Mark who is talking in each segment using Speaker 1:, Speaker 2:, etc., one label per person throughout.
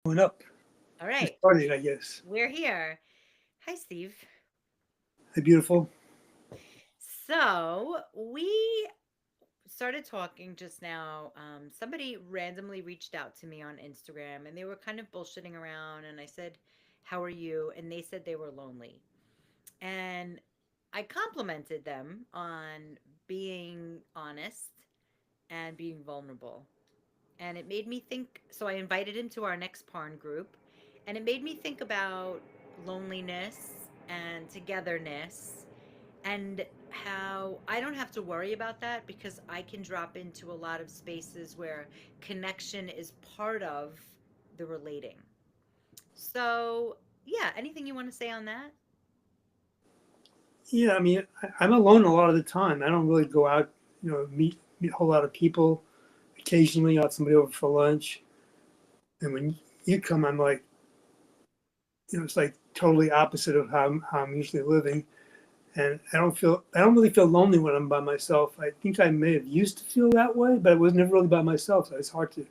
Speaker 1: Going up.
Speaker 2: All
Speaker 1: Just
Speaker 2: right,
Speaker 1: started, I guess.
Speaker 2: we're here. Hi, Steve.
Speaker 1: Hey, beautiful.
Speaker 2: So we started talking just now. Somebody randomly reached out to me on Instagram and they were kind of bullshitting around. And I said, "How are you?" And they said they were lonely. And I complimented them on being honest and being vulnerable. And it made me think. So I invited him to our next Parn group, and it made me think about loneliness and togetherness and how I don't have to worry about that because I can drop into a lot of spaces where connection is part of the relating. So, yeah, anything you want to say on that?
Speaker 1: Yeah, I mean, I'm alone a lot of the time. I don't really go out, meet a whole lot of people. Occasionally, I'll have somebody over for lunch. And when you come, I'm like, it's like totally opposite of how I'm usually living. And I don't really feel lonely when I'm by myself. I think I may have used to feel that way, but I was never really by myself. So it's hard to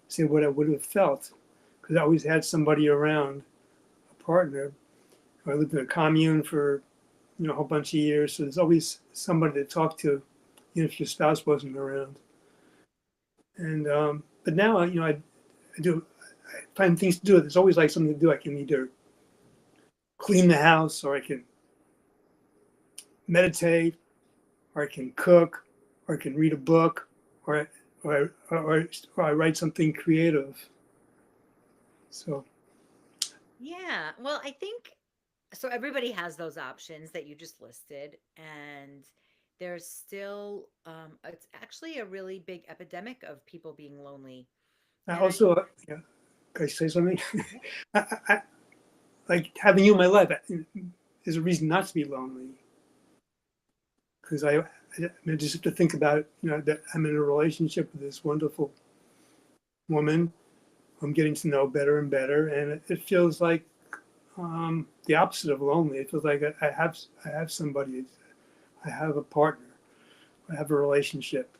Speaker 1: say what I would have felt because I always had somebody around, a partner. I lived in a commune for a whole bunch of years. So there's always somebody to talk to, even if your spouse wasn't around. And but now I do I find things to do. There's always like something to do. I can either clean the house, or I can meditate, or I can cook, or I can read a book, or or I write something creative. So
Speaker 2: Yeah. Well, I think so. Everybody has those options that you just listed, and there's still, it's actually a really big epidemic of people being lonely.
Speaker 1: I
Speaker 2: And I,
Speaker 1: also, yeah, can I say something?
Speaker 2: yeah,
Speaker 1: I like having you in my life is a reason not to be lonely because I just have to think about that I'm in a relationship with this wonderful woman I'm getting to know better and better, and it feels like the opposite of lonely. It feels like I have somebody, I have a partner, I have a relationship.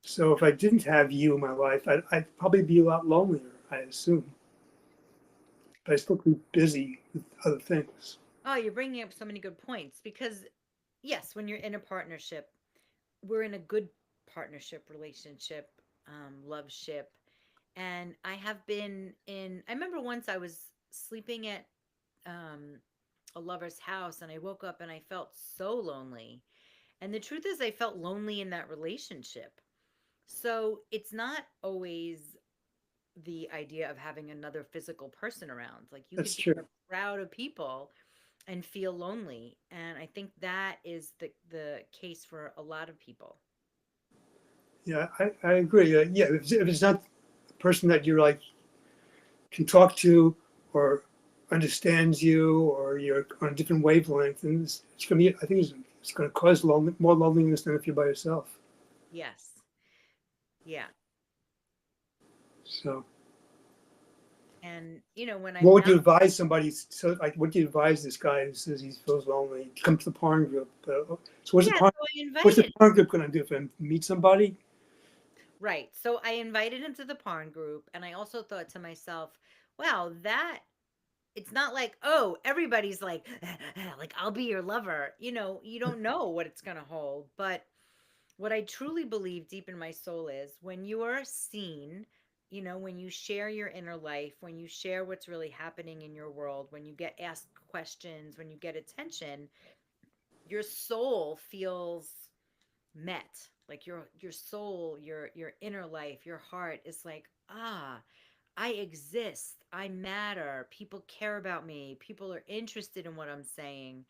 Speaker 1: So if I didn't have you in my life, I'd probably be a lot lonelier, I assume. But I still be busy with other things.
Speaker 2: oh, you're bringing up so many good points because, yes, when you're in a partnership, we're in a good partnership, relationship, love ship. And I have been in, I remember once I was sleeping at um, a lover's house and I woke up and I felt so lonely. And the truth is, I felt lonely in that relationship. So it's not always the idea of having another physical person around. Like you
Speaker 1: That's
Speaker 2: could be in
Speaker 1: true.
Speaker 2: a crowd of people and feel lonely. And I think that is the case for a lot of people.
Speaker 1: Yeah, I agree. Yeah, if it's not the person that you're like can talk to or understands you or you're on a different wavelength, and it's going to be, I think it's going to cause more loneliness than if you're by yourself.
Speaker 2: Yes. Yeah.
Speaker 1: So,
Speaker 2: And when I
Speaker 1: what would
Speaker 2: found
Speaker 1: you advise somebody? So, like, what do you advise this guy who says he feels lonely to come to the Parn group? So,
Speaker 2: yeah, so I
Speaker 1: what's the
Speaker 2: invited
Speaker 1: Parn group going to do for him? Meet somebody?
Speaker 2: right. So I invited him to the Parn group and I also thought to myself, wow, that it's not like, oh, everybody's like like I'll be your lover. You don't know what it's going to hold, but what I truly believe deep in my soul is when you are seen, when you share your inner life, when you share what's really happening in your world, when you get asked questions, when you get attention, your soul feels met. Like your soul, your inner life, your heart is like, ah, I exist. I matter. People care about me. People are interested in what I'm saying.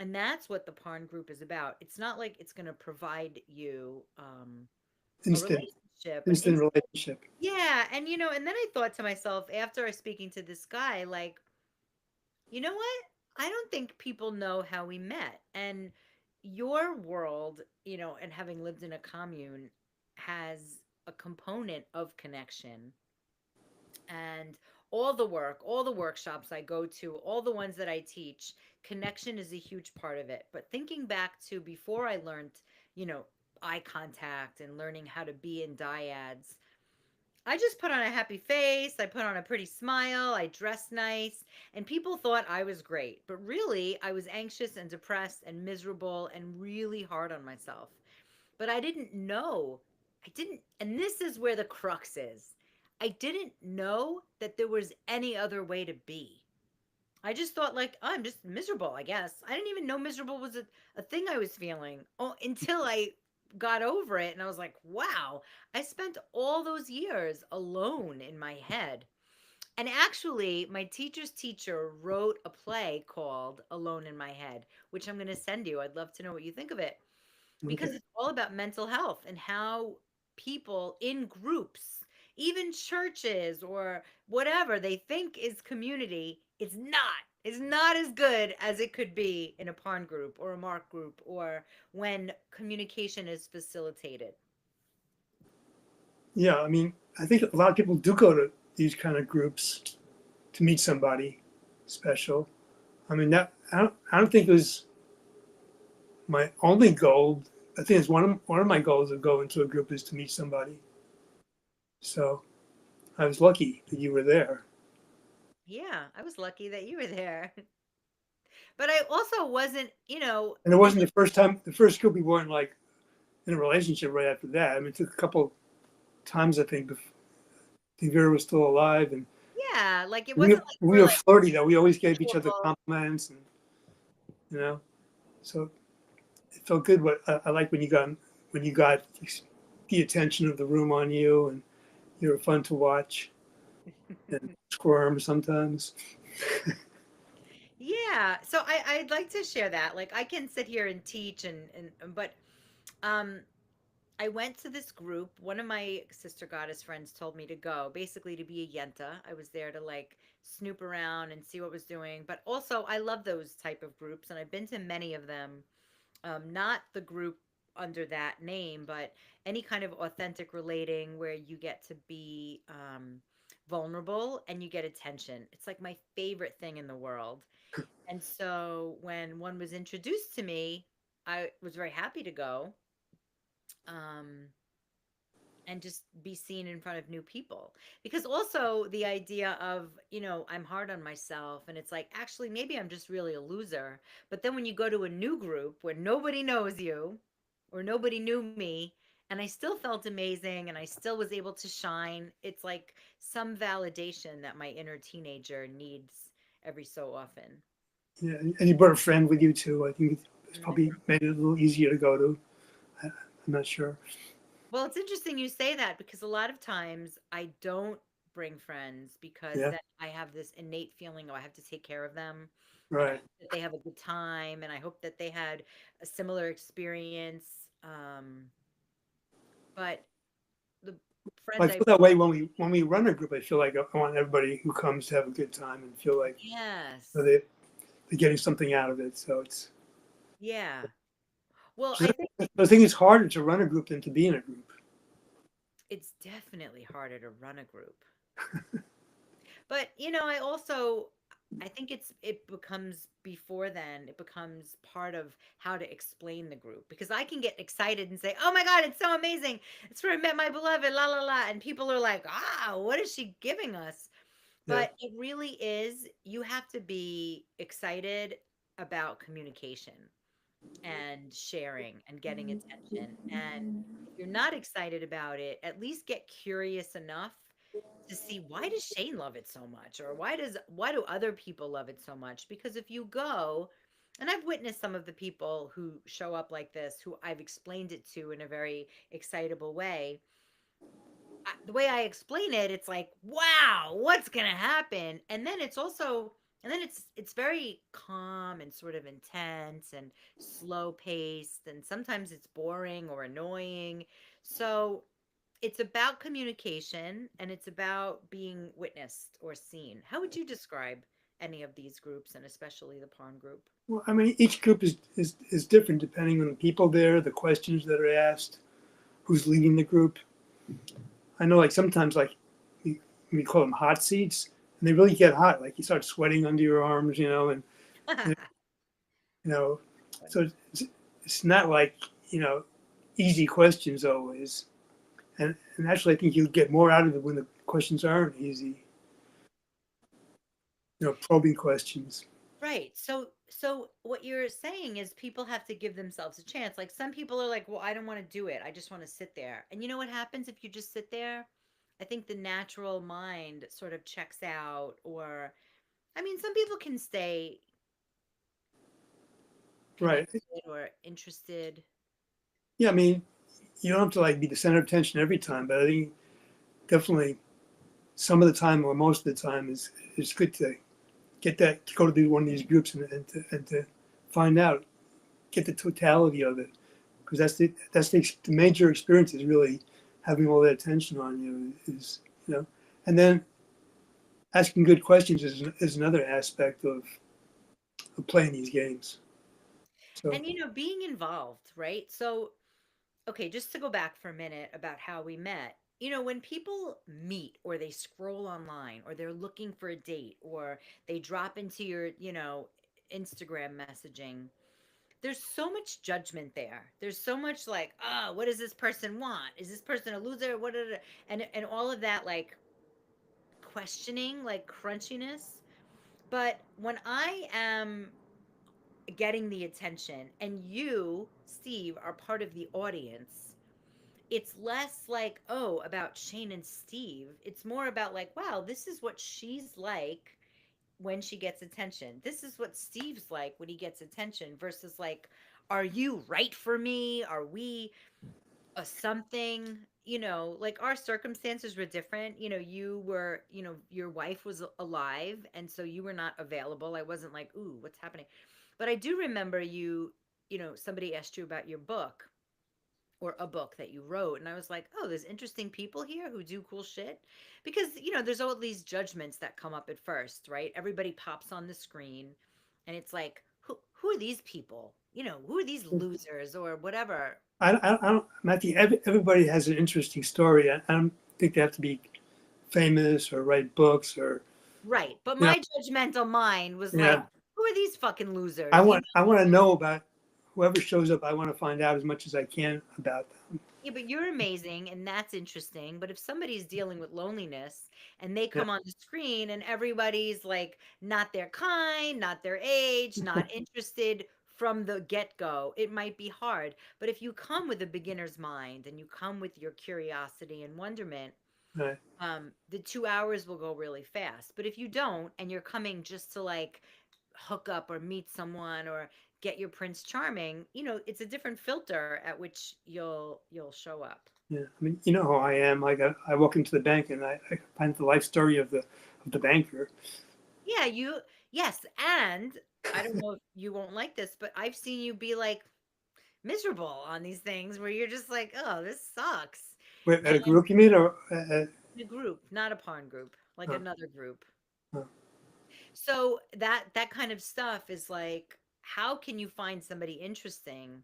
Speaker 2: And that's what the Parn group is about. It's not like it's going to provide you a
Speaker 1: Instant,
Speaker 2: relationship, an
Speaker 1: instant
Speaker 2: instant.
Speaker 1: relationship.
Speaker 2: Yeah, and and then I thought to myself after I speaking to this guy, like, you know what? I don't think people know how we met. And your world, and having lived in a commune has a component of connection. And all the workshops I go to, all the ones that I teach, connection is a huge part of it. But thinking back to before I learned, you know, eye contact and learning how to be in dyads, I just put on a happy face, I put on a pretty smile, I dressed nice, and people thought I was great. But really, I was anxious and depressed and miserable and really hard on myself. But I didn't know. I didn't, and this is where the crux is. I didn't know that there was any other way to be. I just thought, like, oh, I'm just miserable, I guess. I didn't even know miserable was a thing I was feeling until I got over it. And I was like, wow, I spent all those years alone in my head. And actually, my teacher's teacher wrote a play called Alone in My Head, which I'm going to send you. I'd love to know what you think of it because
Speaker 1: Okay.
Speaker 2: it's all about mental health and how people in groups, even churches or whatever they think is community, it's not. It's not as good as it could be in a Parn group or a Mark group or when communication is facilitated.
Speaker 1: Yeah, I mean, I think a lot of people do go to these kind of groups to meet somebody special. I mean, that I don't think it was my only goal. I think it's one of my goals of going to a group is to meet somebody. So I was lucky that you were there.
Speaker 2: Yeah, I was lucky that you were there. But I also wasn't,
Speaker 1: And it wasn't the first time, the first group we weren't like in a relationship right after that. I mean, it took a couple times, I think, Vera was still alive. And
Speaker 2: yeah, like it wasn't like
Speaker 1: we
Speaker 2: we're
Speaker 1: were
Speaker 2: like
Speaker 1: flirty though. We always gave each other
Speaker 2: mutual.
Speaker 1: compliments and, you know, so it felt good. What I like when you got the attention of the room on you and you were fun to watch and squirm sometimes.
Speaker 2: Yeah, so I'd like to share that. Like I can sit here and teach and but um I went to this group. One of my sister goddess friends told me to go, basically to be a yenta. I was there to like snoop around and see what was doing. But also I love those type of groups and I've been to many of them. Not the group under that name, but any kind of authentic relating where you get to be vulnerable and you get attention. It's like my favorite thing in the world. And so when one was introduced to me, I was very happy to go um, and just be seen in front of new people. Because also the idea of, I'm hard on myself and it's like, actually, maybe I'm just really a loser. But then when you go to a new group where nobody knows you or nobody knew me, and I still felt amazing and I still was able to shine, it's like some validation that my inner teenager needs every so often.
Speaker 1: Yeah, and you brought a friend with you too. I think it's
Speaker 2: Mhm.
Speaker 1: probably made it a little easier to go to. I'm not sure.
Speaker 2: Well, it's interesting you say that because a lot of times I don't bring friends because
Speaker 1: Yeah,
Speaker 2: then I have this innate feeling, oh, I have to take care of them and I
Speaker 1: right.
Speaker 2: hope that they have a good time and I hope that they had a similar experience. But the
Speaker 1: I
Speaker 2: friend I
Speaker 1: feel that way when we run a group. I feel like I want everybody who comes to have a good time and feel like
Speaker 2: yes.
Speaker 1: they're getting something out of it. So it's
Speaker 2: Yeah. Well,
Speaker 1: so
Speaker 2: I think
Speaker 1: I think it's harder to run a group than to be in a group.
Speaker 2: it's definitely harder to run a group. But, I think it becomes before then, it becomes part of how to explain the group because I can get excited and say, "Oh my God, it's so amazing. It's where I met my beloved, la la la." And people are like, "Ah, what is she giving us?"
Speaker 1: Yeah,
Speaker 2: But it really is, you have to be excited about communication and sharing and getting attention. And if you're not excited about it, at least get curious enough to see why does Shane love it so much or why do other people love it so much? Because if you go and I've witnessed some of the people who show up like this who I've explained it to in a very excitable way. The way I explain it, it's like, wow, what's going to happen? And then it's very calm and sort of intense and slow paced and sometimes it's boring or annoying. So it's about communication and it's about being witnessed or seen. How would you describe any of these groups and especially the pawn group?
Speaker 1: well, I mean, each group is different depending on the people there, the questions that are asked, who's leading the group. I know, like sometimes, like we call them hot seats, and they really get hot. Like you start sweating under your arms, and you know, so it's not like easy questions always. And actually, I think you get more out of it when the questions aren't easy. Probing questions.
Speaker 2: Right. So what you're saying is people have to give themselves a chance. Like some people are like, "Well, I don't want to do it. I just want to sit there." And you know what happens if you just sit there? I think the natural mind sort of checks out, or I mean, some people can stay
Speaker 1: Right.
Speaker 2: connected or interested.
Speaker 1: Yeah, I mean, you don't have to like be the center of attention every time, but I think definitely some of the time or most of the time is good to get that to go to one of these groups and to find out, get the totality of it, because the major experience is really having all that attention on you and then asking good questions is another aspect of playing these games. So
Speaker 2: And being involved, right? So, okay, just to go back for a minute about how we met. When people meet or they scroll online or they're looking for a date or they drop into your, Instagram messaging, there's so much judgment there. There's so much like, oh, what does this person want? Is this person a loser? And all of that like questioning, like crunchiness. But when I am getting the attention and you, Steve, are part of the audience, it's less like, oh, about Shane and Steve. It's more about like, wow, this is what she's like when she gets attention. This is what Steve's like when he gets attention versus like, are you right for me? Are we a something? Like our circumstances were different. You were, your wife was alive and so you were not available. I wasn't like, ooh, what's happening? But I do remember somebody asked you about your book or a book that you wrote, and I was like, oh, there's interesting people here who do cool shit. Because there's all these judgments that come up at first, right? Everybody pops on the screen and it's like, who are these people? Who are these losers or whatever?
Speaker 1: I don't, Matthew, everybody has an interesting story. I don't think they have to be famous or write books or,
Speaker 2: Right, but
Speaker 1: you know,
Speaker 2: my judgmental mind was like,
Speaker 1: yeah.
Speaker 2: who are these fucking
Speaker 1: I
Speaker 2: losers?
Speaker 1: want to know about whoever shows up. I want to find out as much as I can about them.
Speaker 2: Yeah, but you're amazing and that's interesting. But if somebody's dealing with loneliness and they
Speaker 1: Yeah.
Speaker 2: come on the screen and everybody's like not their kind, not their age, not interested from the get-go, it might be hard. But if you come with a beginner's mind and you come with your curiosity and wonderment,
Speaker 1: Right.
Speaker 2: the 2 hours will go really fast. But if you don't and you're coming just to like hook up or meet someone or get your prince charming, it's a different filter at which you'll show up.
Speaker 1: Yeah. I mean, you know how I am. I walk into the bank and I find the life story of the banker.
Speaker 2: Yeah, yes, and I don't know if you won't like this, but I've seen you be like miserable on these things where you're just like, oh, this sucks.
Speaker 1: Wait, at
Speaker 2: And
Speaker 1: a group you mean, or
Speaker 2: in a group, not a pawn group, like
Speaker 1: uh,
Speaker 2: another group.
Speaker 1: uh,
Speaker 2: So that kind of stuff is like, how can you find somebody interesting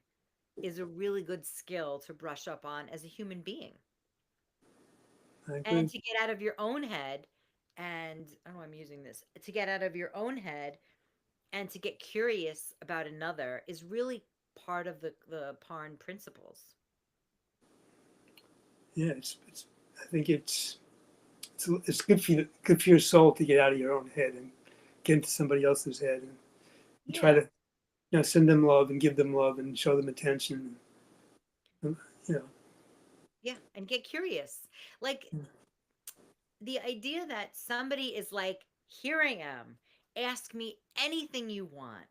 Speaker 2: is a really good skill to brush up on as a human being.
Speaker 1: I
Speaker 2: And
Speaker 1: agree.
Speaker 2: to get out of your own head and oh, I'm using this to get out of your own head and to get curious about another is really part of the Parn principles.
Speaker 1: Yeah. I think it's good for your soul to get out of your own head and get into somebody else's head and try
Speaker 2: Yeah.
Speaker 1: to send them love and give them love and show them attention. And, you know,
Speaker 2: Yeah, and get curious. Like the idea that somebody is like, "Here I am. Ask me anything you want."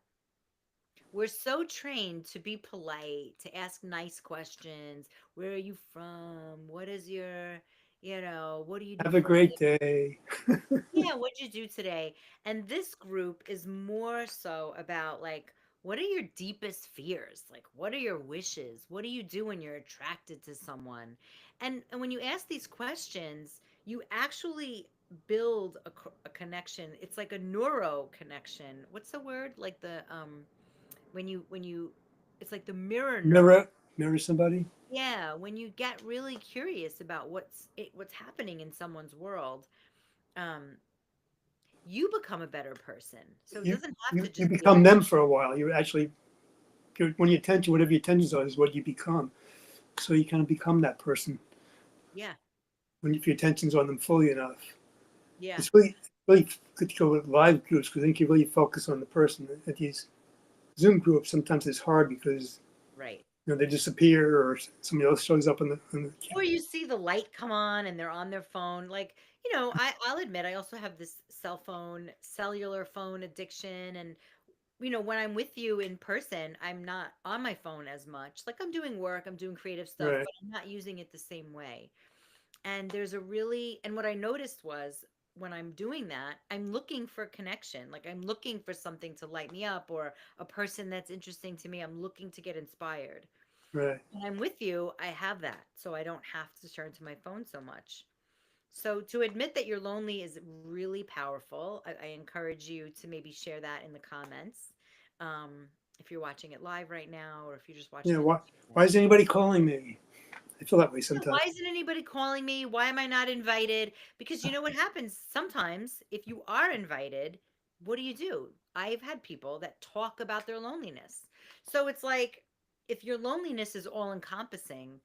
Speaker 2: We're so trained to be polite, to ask nice questions. Where are you from? What is your, what do you do
Speaker 1: have a
Speaker 2: for a
Speaker 1: great
Speaker 2: living?
Speaker 1: day.
Speaker 2: Yeah, what'd you do today? And this group is more so about like, what are your deepest fears? Like, what are your wishes? What do you do when you're attracted to someone? And when you ask these questions, you actually build a connection. It's like a neuro connection. What's the word? Like the when you it's like the mirror neuron.
Speaker 1: Mirror somebody.
Speaker 2: Yeah, when you get really curious about what's happening in someone's world, um, you become a better person. So it
Speaker 1: You
Speaker 2: doesn't have to
Speaker 1: you
Speaker 2: just be
Speaker 1: become them for a while. When you attention, whatever your attention is what you become. So you kind of become that person.
Speaker 2: Yeah.
Speaker 1: when if your attention's on them fully enough.
Speaker 2: Yeah.
Speaker 1: It's really good to go with live groups because then you can really focus on the person. At these Zoom groups, sometimes it's hard because
Speaker 2: Right.
Speaker 1: they disappear or somebody else shows up on the
Speaker 2: Or you see the light come on and they're on their phone. Like, I'll admit I also have this cellular phone addiction. And, when I'm with you in person, I'm not on my phone as much. Like I'm doing work, I'm doing creative stuff,
Speaker 1: right,
Speaker 2: but I'm not using it the same way. And and what I noticed was when I'm doing that, I'm looking for connection. Like I'm looking for something to light me up or a person that's interesting to me. I'm looking to get inspired.
Speaker 1: right.
Speaker 2: When I'm with you, I have that. So I don't have to turn to my phone so much. So to admit that you're lonely is really powerful. I encourage you to maybe share that in the comments. Um, if you're watching it live right now, or if you're just
Speaker 1: Yeah,
Speaker 2: watching it.
Speaker 1: why is anybody calling me? I feel that way
Speaker 2: Yeah,
Speaker 1: sometimes.
Speaker 2: why isn't anybody calling me? Why am I not invited? Because you know what happens sometimes if you are invited, what do? I've had people that talk about their loneliness. So it's like if your loneliness is all encompassing,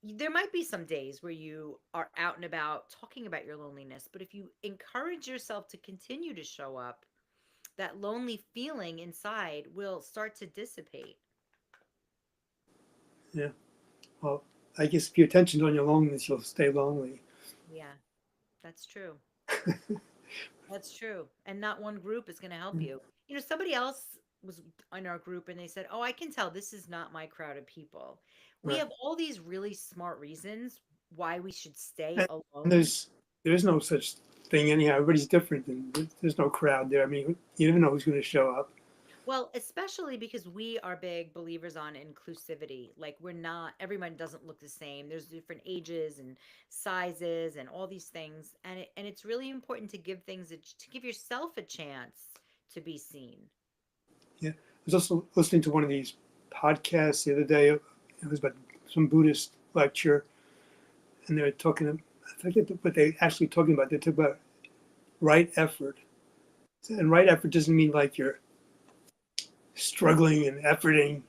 Speaker 2: there might be some days where you are out and about talking about your loneliness, but if you encourage yourself to continue to show up, that lonely feeling inside will start to dissipate.
Speaker 1: Yeah. Well, I guess if your attention's on your loneliness, you'll stay lonely.
Speaker 2: Yeah, that's true. That's true. And not one group is going to help
Speaker 1: Mm.
Speaker 2: you. Somebody else was in our group and they said, "Oh, I can tell this is not my crowd of people." We
Speaker 1: Right.
Speaker 2: have all these really smart reasons why we should stay
Speaker 1: And
Speaker 2: alone.
Speaker 1: there's no such thing anyhow. Everybody's different, and there's no crowd there. I mean, you never know who's going to show up.
Speaker 2: Well, especially because we are big believers on inclusivity. Like we're not everyone doesn't look the same. There's different ages and sizes and all these things and it's really important to give to give yourself a chance to be seen.
Speaker 1: Yeah. I was also listening to one of these podcasts the other day. It was about some Buddhist lecture, and they were talking. I forget what they actually talking about. They talk about right effort, and right effort doesn't mean like you're struggling and efforting,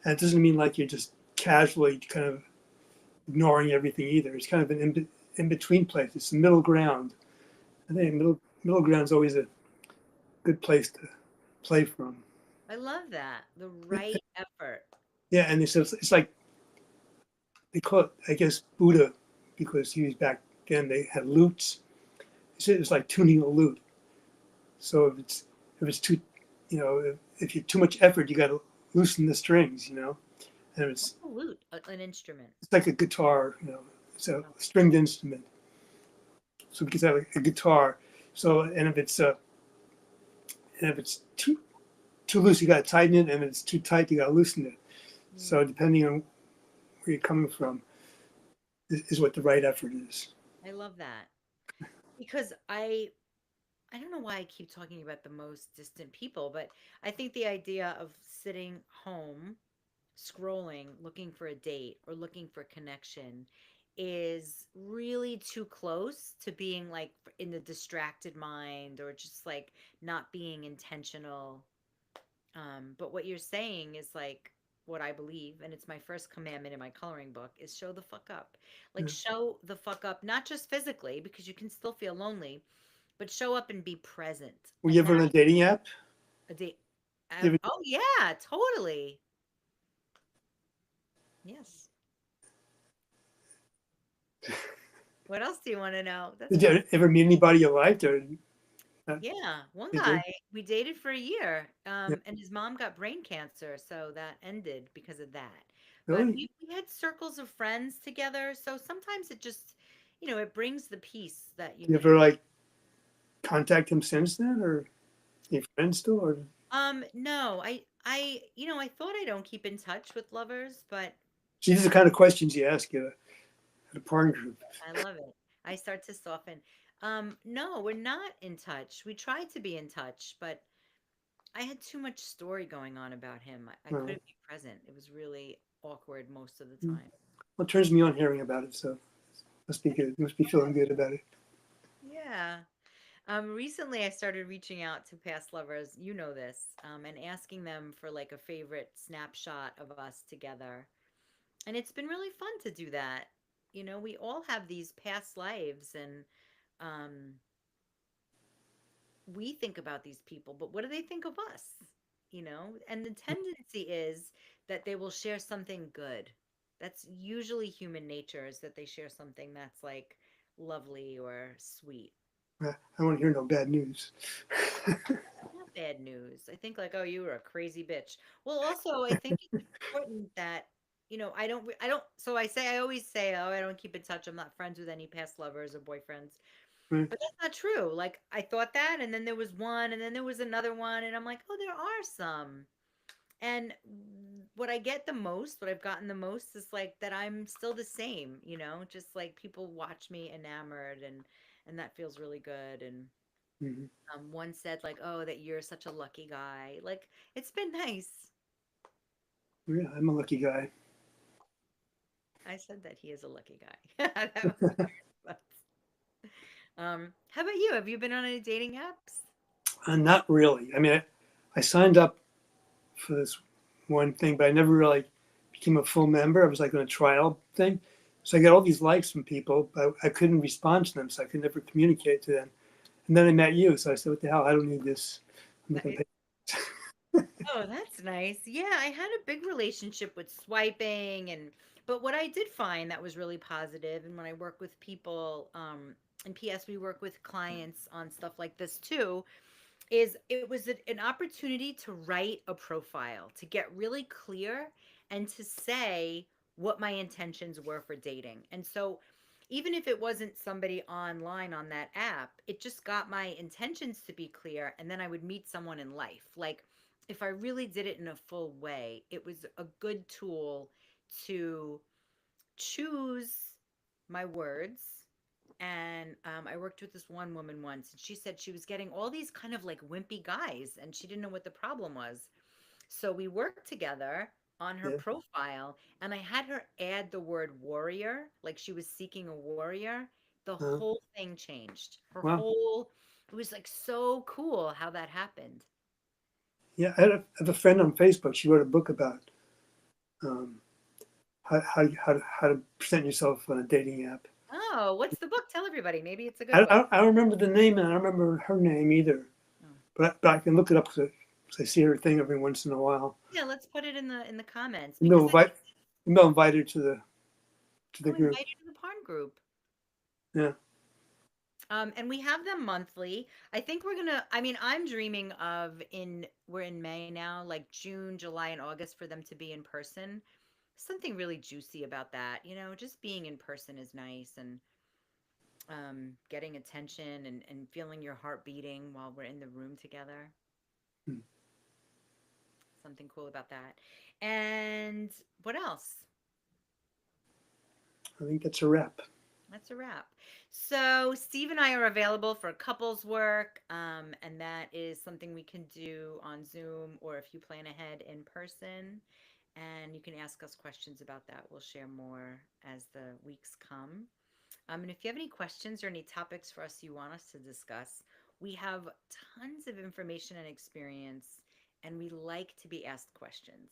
Speaker 1: and it doesn't mean like you're just casually kind of ignoring everything either. It's kind of an in between place. It's the middle ground. I think middle ground is always a good place to play from.
Speaker 2: I love that. The right effort.
Speaker 1: Yeah, and it's like they call it, I guess, Buddha, because he was back then. They had lutes. He said it's like tuning a lute. So if it's too, if you too much effort, you got to loosen the strings, and
Speaker 2: What's a lute? An instrument.
Speaker 1: it's like a guitar, it's a stringed instrument. So we could have a guitar. So and if it's too loose, you got to tighten it, and if it's too tight, you got to loosen it.
Speaker 2: Mm,
Speaker 1: So depending on where you're coming from, is what the right effort is.
Speaker 2: I love that because I don't know why I keep talking about the most distant people, but I think the idea of sitting home, scrolling, looking for a date or looking for connection is really too close to being like in the distracted mind or just like not being intentional. But what you're saying is like what I believe, and it's my first commandment in my coloring book is show the fuck up. Like
Speaker 1: Yeah.
Speaker 2: show the fuck up, not just physically, because you can still feel lonely, but show up and be present.
Speaker 1: Were you
Speaker 2: And
Speaker 1: ever on
Speaker 2: that
Speaker 1: a dating app?
Speaker 2: a date.
Speaker 1: You
Speaker 2: Oh yeah, totally. Yes. What else do you want to know? That's
Speaker 1: did
Speaker 2: fun.
Speaker 1: you ever meet anybody you liked, or
Speaker 2: Yeah, one
Speaker 1: you
Speaker 2: guy
Speaker 1: did?
Speaker 2: we dated for a year,
Speaker 1: Yeah.
Speaker 2: and his mom got brain cancer, so that ended because of that. But
Speaker 1: Really?
Speaker 2: we had circles of friends together, so sometimes it just, it brings the peace that you
Speaker 1: You
Speaker 2: need.
Speaker 1: ever like contact him since then, or your friends still, or
Speaker 2: No, I thought I don't keep in touch with lovers, but
Speaker 1: see, these are the kind of questions you ask at a porn group.
Speaker 2: I love it. I start to soften. No, we're not in touch. We tried to be in touch, but I had too much story going on about him. I
Speaker 1: Well,
Speaker 2: couldn't be present. It was really awkward most of the
Speaker 1: well,
Speaker 2: time.
Speaker 1: it turns me on hearing about it, so must be good. Must be feeling good about it.
Speaker 2: Yeah. Recently I started reaching out to past lovers, you know this, and asking them for like a favorite snapshot of us together. And it's been really fun to do that. You know, we all have these past lives, and um, we think about these people, but what do they think of us? You know, and the tendency is that they will share something good. That's usually human nature, is that they share something that's like lovely or sweet.
Speaker 1: I don't want to hear no bad news.
Speaker 2: Not bad news. I think like, oh, you were a crazy bitch. Well, also, I think it's important that, I don't, so I always say, oh, I don't keep in touch. I'm not friends with any past lovers or boyfriends.
Speaker 1: Right.
Speaker 2: But that's not true. Like, I thought that, and then there was one, and then there was another one, and I'm like, oh, there are some. And what I get the most, what I've gotten the most is like that I'm still the same, just like people watch me enamored, and that feels really good. And
Speaker 1: Mhm.
Speaker 2: one said like, "Oh, that you're such a lucky guy." Like, it's been nice.
Speaker 1: Yeah, I'm a lucky guy.
Speaker 2: I said that he is a lucky guy. That was my response. How about you? Have you been on any dating apps?
Speaker 1: Not really. I mean, I signed up for this one thing, but I never really became a full member. I was like on a trial thing. So I got all these likes from people, but I couldn't respond to them, so I could never communicate to them. And then I met you, so I said, "What the hell? I don't need this. I'm not gonna
Speaker 2: Nice.
Speaker 1: pay."
Speaker 2: Oh, that's nice. Yeah, I had a big relationship with swiping, but what I did find that was really positive, and when I work with people, and PS, we work with clients on stuff like this too, is it was an opportunity to write a profile, to get really clear and to say what my intentions were for dating. And so even if it wasn't somebody online on that app, it just got my intentions to be clear, and then I would meet someone in life. Like, if I really did it in a full way, it was a good tool to choose my words. And I worked with this one woman once, and she said she was getting all these kind of like wimpy guys, and she didn't know what the problem was. So we worked together on her
Speaker 1: Yeah.
Speaker 2: profile, and I had her add the word warrior, like she was seeking a warrior. The
Speaker 1: Uh,
Speaker 2: whole thing changed.
Speaker 1: well,
Speaker 2: It was like so cool how that happened.
Speaker 1: yeah, I have a friend on Facebook. She wrote a book about um, how to present yourself on a dating app.
Speaker 2: Oh, what's the book? Tell everybody. Maybe it's a good book.
Speaker 1: I don't remember the name, and I don't remember her name either.
Speaker 2: Oh.
Speaker 1: But I can look it up because I see her thing every once in a while.
Speaker 2: Yeah, let's put it in the comments
Speaker 1: Maybe
Speaker 2: because
Speaker 1: I'll invite her to the
Speaker 2: oh,
Speaker 1: group.
Speaker 2: invite you to the Parn group.
Speaker 1: Yeah.
Speaker 2: And we have them monthly. I think I mean, I'm dreaming of we're in May now, like June, July, and August for them to be in person. Something really juicy about that, just being in person is nice, and getting attention, and feeling your heart beating while we're in the room together.
Speaker 1: Hmm.
Speaker 2: Something cool about that. And what else?
Speaker 1: I think that's a wrap.
Speaker 2: That's a wrap. So Steve and I are available for couples work, and that is something we can do on Zoom, or if you plan ahead in person. And you can ask us questions about that. We'll share more as the weeks come. And if you have any questions or any topics for us you want us to discuss, we have tons of information and experience, and we like to be asked questions.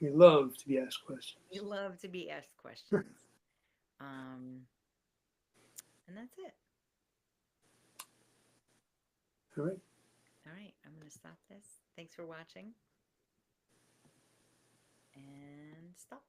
Speaker 1: We love to be asked
Speaker 2: We
Speaker 1: questions.
Speaker 2: love to be asked questions. Um, and that's it.
Speaker 1: All right.
Speaker 2: All right, I'm going to stop this. Thanks for watching, and stop.